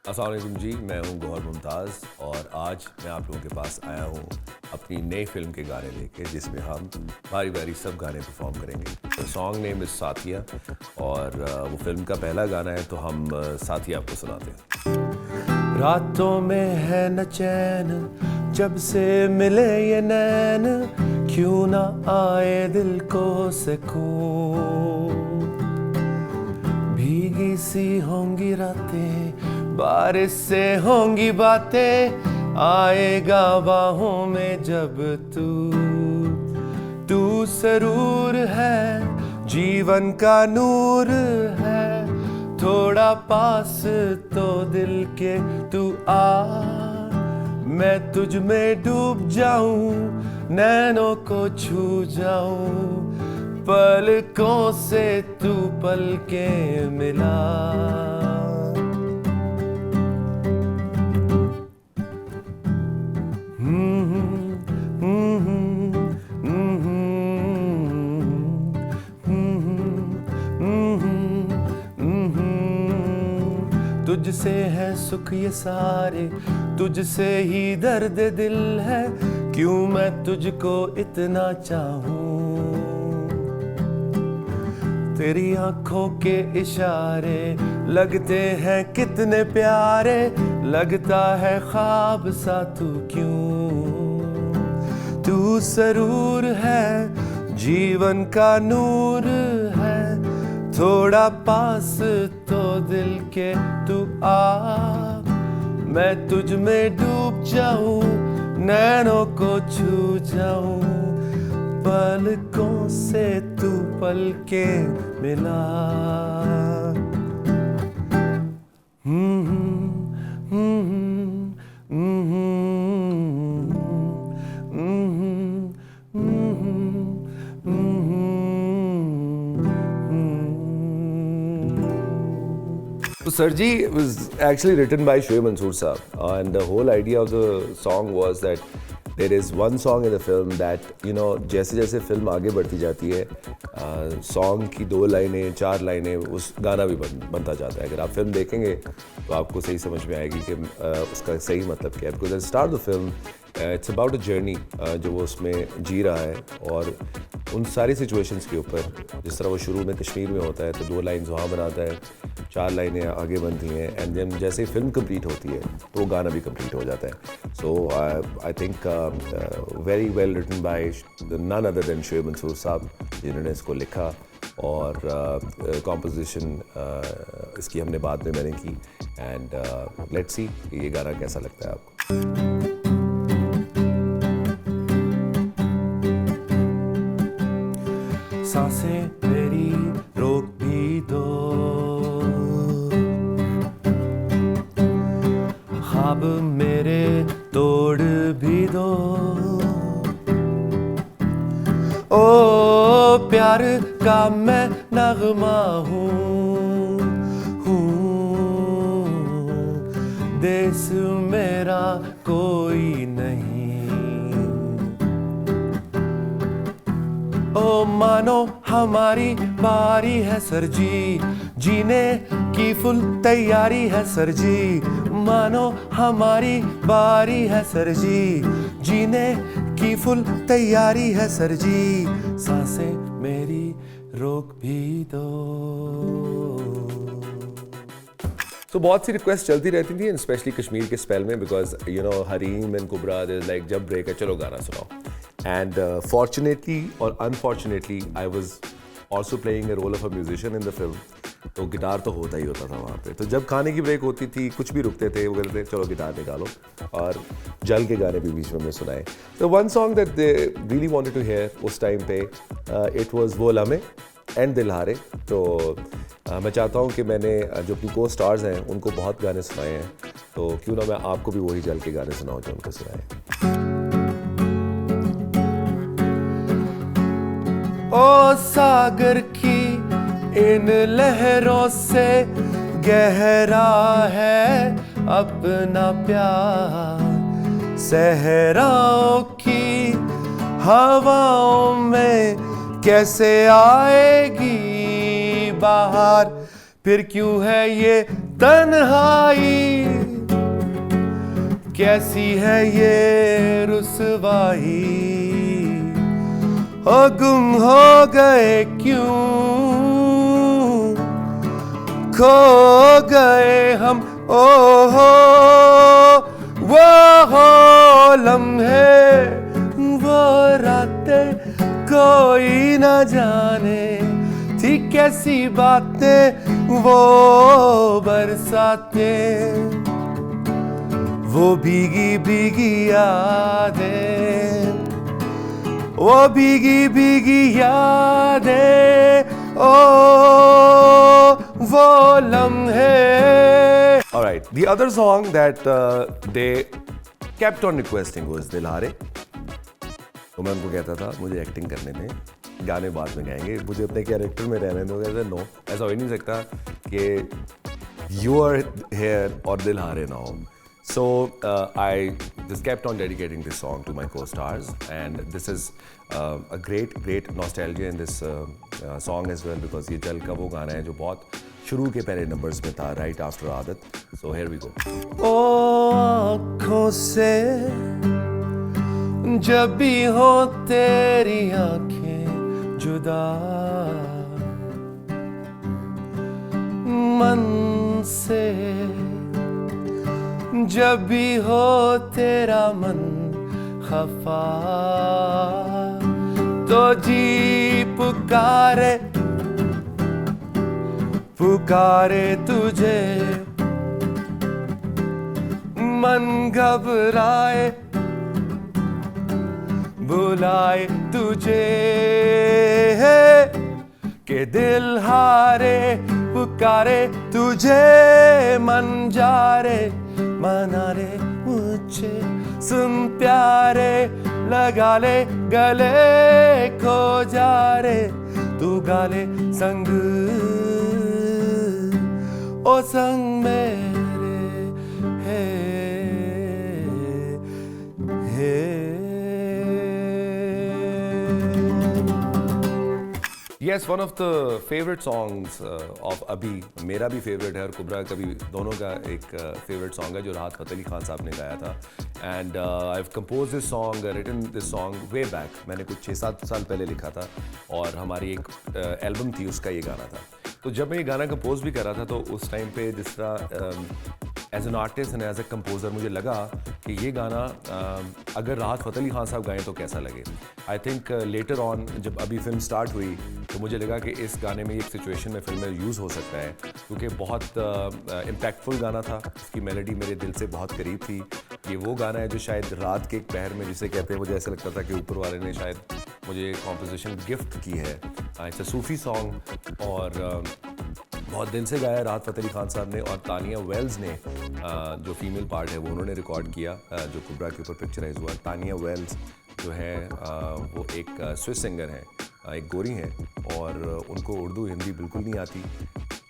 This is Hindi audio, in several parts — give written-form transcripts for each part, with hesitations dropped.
अस्सलाम वालेकुम जी, मैं हूं गौहर मुमताज़ और आज मैं आप लोगों के पास आया हूं अपनी नई फिल्म के गाने लेके, जिसमें हम बारी बारी सब गाने परफॉर्म करेंगे। तो सॉन्ग नेम इज़ साथिया और वो फिल्म का पहला गाना है, तो हम साथिया आपको सुनाते हैं। रातों में है न चैन जब से मिले ये नैन, क्यों ना आए दिल को सुकून। भीगी सी होंगी रातें, बारिश से होंगी बातें, आएगा बाहों में जब तू सरूर है, जीवन का नूर है, थोड़ा पास तो दिल के तू आ, मैं तुझ में डूब जाऊं, नैनों को छू जाऊं, पलकों से तू पलके मिला। तुझसे है सुख ये सारे, तुझसे ही दर्द दिल है, क्यों मैं तुझको इतना चाहूं। तेरी आंखों के इशारे लगते हैं कितने प्यारे, लगता है ख्वाब सा तू क्यों। तू सरूर है, जीवन का नूर है, थोड़ा पास तो दिल के तू आ, मैं तुझ में डूब जाऊं, नैनों को छू जाऊं, पलकों से तू पलके मिला। So Sarji was actually written by Shoaib Mansoor Saab, and the whole idea of the song was that there is one song in the film that जैसे जैसे फिल्म आगे बढ़ती जाती है, सॉन्ग की 2 लाइनें 4 लाइनें उस गाना भी बनता जाता है। अगर आप फिल्म देखेंगे तो आपको सही समझ में आएगी कि उसका सही मतलब क्या है। Because at start the film it's about a journey जो वो उसमें जी रहा है, और उन सारी सिचुएशंस के ऊपर, जिस तरह वो शुरू में कश्मीर में होता है तो 2 लाइन्स वहाँ बनाता है, 4 लाइनें आगे बनती हैं, एंड देन जैसे ही फिल्म कंप्लीट होती है तो वो गाना भी कंप्लीट हो जाता है। So I think very well written by none other than Shoaib Mansoor साहब, जिन्होंने इसको लिखा, और कॉम्पोजिशन इसकी हमने बाद में मैंने की। एंड लेट्स सी ये गाना कैसा लगता है आपको। सांसें मेरी रोक भी दो, ख्वाब मेरे तोड़ भी दो, ओ प्यार का मैं नगमा हूँ, देश मेरा कोई नहीं। ओ मानो हमारी बारी है सर जी, जीने की फुल तैयारी है सर जी, मानो हमारी बारी है सर जी, जीने की फुल तैयारी है सर जी, सांसें मेरी रोक भी दो। तो बहुत सी रिक्वेस्ट चलती रहती थी, स्पेशली कश्मीर के स्पेल में, बिकॉज हरीम एंड कुबरा लाइक जब ब्रेक है चलो गाना सुनाओ। And fortunately or unfortunately, I was also playing a role of a musician in the film. तो गिटार तो होता ही होता था वहाँ पे। तो जब खाने की ब्रेक होती थी, कुछ भी रुकते थे, वो कहते थे चलो गिटार निकालो, और जल के गाने भी बीच में सुनाए। तो one song that they really wanted to hear उस टाइम पे, it was Woh Lamhe and दिल हारे। तो मैं चाहता हूँ कि मैंने जो अपनी को स्टार्स हैं उनको बहुत गाने सुनाए हैं, तो क्यों ना मैं आपको भी वही जल के गाने सुनाऊँ जो उनको सुनाए। ओ सागर की इन लहरों से गहरा है अपना प्यार, सहराओं की हवाओं में कैसे आएगी बाहर, फिर क्यों है ये तन्हाई, कैसी है ये रुसवाई, ओ गुम हो गए क्यों, खो गए हम, ओ हो वो हो लम्हे, वो रातें कोई न जाने थी कैसी बातें, वो बरसातें, वो भीगी भीगी यादें, वो भीगी भीगी यादें, ओ वो लम्हे. Alright, the other song that they kept on requesting was दिल हारे. तो मैं उनको कहता था मुझे एक्टिंग करने दें, गाने बाद में गाएंगे, मुझे अपने कैरेक्टर में रहने दो. कहते नो, ऐसा हो ही नहीं सकता कि यू आर हेयर और दिल हारे ना हो. So I just kept on dedicating this song to my co-stars, and this is a great nostalgia in this song as well, because ये जल का वो गाना है जो बहुत शुरू के पहले नंबर्स में था, right after आदत. So here we go. ओ आँखों से जब भी हो तेरी आँखें जुदा, मन से जब भी हो तेरा मन खफा, तो जी पुकारे पुकारे तुझे, मन घबराए बुलाए तुझे, के दिल हारे पुकारे तुझे, मन जा रे मना रे मुझे, सुन प्यारे लगा ले गले, खो जा रे तू गाले संग, ओ संग मेरे हे हे. Yes, one of the favorite songs of अभी, मेरा भी favorite है और कुबरा का भी, दोनों का एक favorite song है जो राहत फ़तेह अली खान साहब ने गाया था. And I've composed this song, written this song way back. मैंने कुछ 6-7 साल पहले लिखा था और हमारी एक एल्बम थी, उसका ये गाना था. तो जब मैं ये गाना कंपोज भी कर रहा था तो उस टाइम पे जिस तरह as an artist and as a composer मुझे लगा कि ये गाना अगर राहत फ़तेह अली खान साहब गाएं तो कैसा लगे. आई थिंक लेटर ऑन जब अभी फिल्म स्टार्ट हुई तो मुझे लगा कि इस गाने में एक सिचुएशन में फिल्म में यूज़ हो सकता है, क्योंकि बहुत इम्पैक्टफुल गाना था, इसकी मेलोडी मेरे दिल से बहुत करीब थी. ये वो गाना है जो शायद रात के एक पहर में जिसे कहते हैं, मुझे ऐसा लगता था कि ऊपर वाले ने शायद मुझे कॉम्पोजिशन गिफ्ट की है. इट्स अ सूफ़ी सॉन्ग और बहुत दिन से गाया राहत फ़तेह अली खान साहब ने, और तानिया वेल्स ने जो फीमेल पार्ट है वो उन्होंने रिकॉर्ड किया जो कुबरा के ऊपर पिक्चराइज हुआ. तानिया वेल्स जो है वो एक स्विस सिंगर हैं, एक गोरी हैं, और उनको उर्दू हिंदी बिल्कुल नहीं आती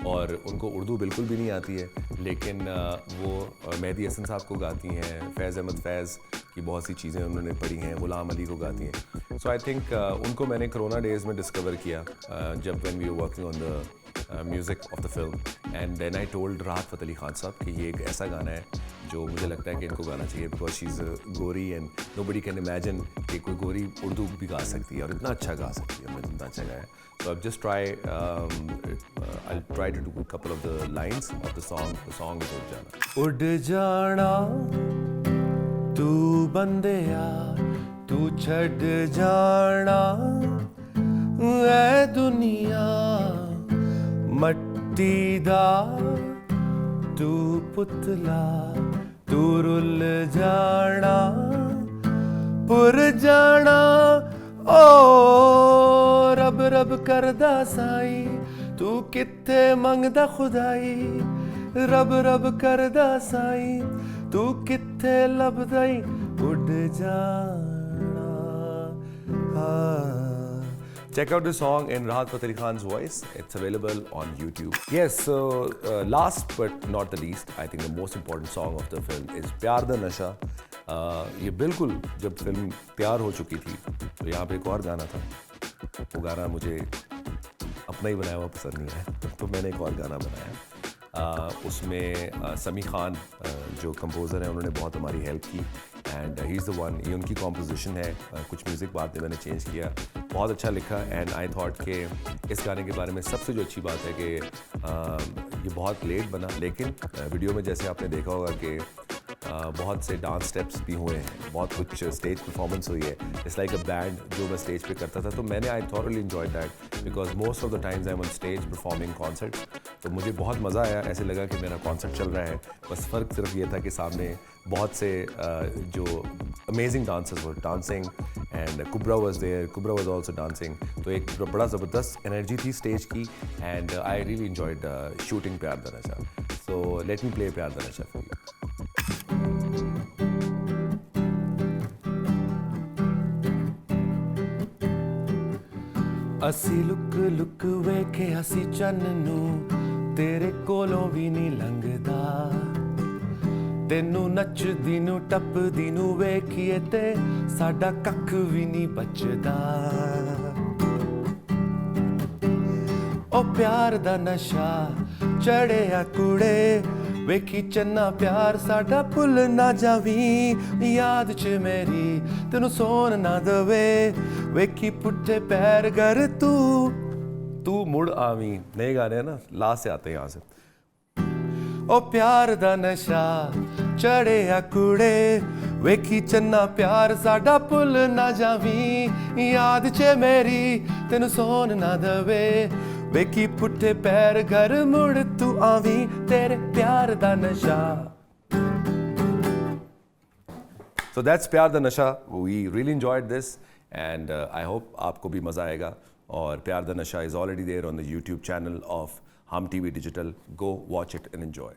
और उनको उर्दू बिल्कुल भी नहीं आती है, लेकिन वो मेहदी हसन साहब को गाती हैं, फैज़ अहमद फैज़ की बहुत सी चीज़ें उन्होंने पढ़ी हैं, ग़ुलाम अली को गाती हैं. सो आई थिंक उनको मैंने कोरोना डेज़ में डिस्कवर किया जब when we were working on the music of the film, and then I told Rahat Fateh Ali Khan साहब कि ये एक ऐसा गाना है जो मुझे लगता है कि इनको गाना चाहिए, बिकॉज शी इज़ गोरी एंड नोबडी कैन इमेजिन कि कोई गोरी उर्दू भी गा सकती है और इतना अच्छा गा सकती है, उन्होंने इतना अच्छा गाया. So I've just I'll try to do a couple of the lines of the song. The song is उड़ जाना तू बंदेया, तू छड़ जाना ऐ दुनिया, मट्टी दा तू पुतला, तू रुल जाना पुर जाना, ओ रब रब करदा साई, तू कित्थे मंगदा खुदाई, रब रब करदा साई, तू कित्थे लभदाई, उड़ जाना. Check out the song in Rahat Fateh Ali Khan's voice. It's available on YouTube. Yes, so last but not the least, I think the most important song of the film is प्यार दा नशा. ये बिल्कुल जब फिल्म तैयार हो चुकी थी तो यहाँ पे एक और गाना था, वो गाना मुझे अपने जितना ही बनाया वो पसंद नहीं आया तो मैंने एक और गाना बनाया। उसमें समी खान जो कंपोज़र हैं उन्होंने बहुत हमारी हेल्प की and he is the one, ये उनकी कॉम्पोजिशन है। कुछ म्यूज़िक बाद में मैंने चेंज किया, बहुत अच्छा लिखा एंड आई थॉट कि इस गाने के बारे में सबसे जो अच्छी बात है कि ये बहुत लेट बना, लेकिन वीडियो में जैसे आपने देखा होगा कि बहुत से डांस स्टेप्स भी हुए हैं, बहुत कुछ स्टेज परफॉर्मेंस हुई है। इट्स लाइक अ बैंड जो मैं स्टेज पे करता था, तो मैंने I thoroughly enjoyed that because most of the times I am on stage performing concerts. तो मुझे बहुत मज़ा आया, ऐसे लगा कि मेरा कॉन्सर्ट चल रहा है। बस फ़र्क सिर्फ ये था कि सामने बहुत से जो amazing dancers were dancing and Kubra was there, Kubra was also dancing. तो एक बड़ा ज़बरदस्त एनर्जी थी स्टेज की and I really enjoyed shooting Pyaar Da नशा। सो लेट मी प्ले प्यार दा नशा फॉर यू। असी लुक लुक वेखे असी चन्न नू तेरे कोलों भी नहीं लंघदा, तेनू नचदी नू टपदी नू वेखिए ते साडा कख भी नहीं बचदा। ओ प्यार दा नशा चढ़िया कुड़े, वेखी चन्ना प्यार साडा भुल ना जावी। याद च मेरी तेनू सोन ना दवे, वेखी पुट्ठे पैर कर तू मुड़ आवी। नए गाने हैं ना, लास्ट से आते हैं यहाँ से। ओ प्यार दा नशा चढ़िया कुड़े, वेखी चन्ना प्यार साडा भुल ना जावी। याद च मेरी तेनू सोन ना दवे, वेखी पुट्ठे पैर घर मुड़ तू आवी, तेरे प्यार दा नशा। So that's प्यार दा नशा। We really enjoyed this and I hope आपको भी मज़ा आएगा। और प्यार दा नशा is already there on the YouTube channel of Hum TV Digital. Go watch it and enjoy.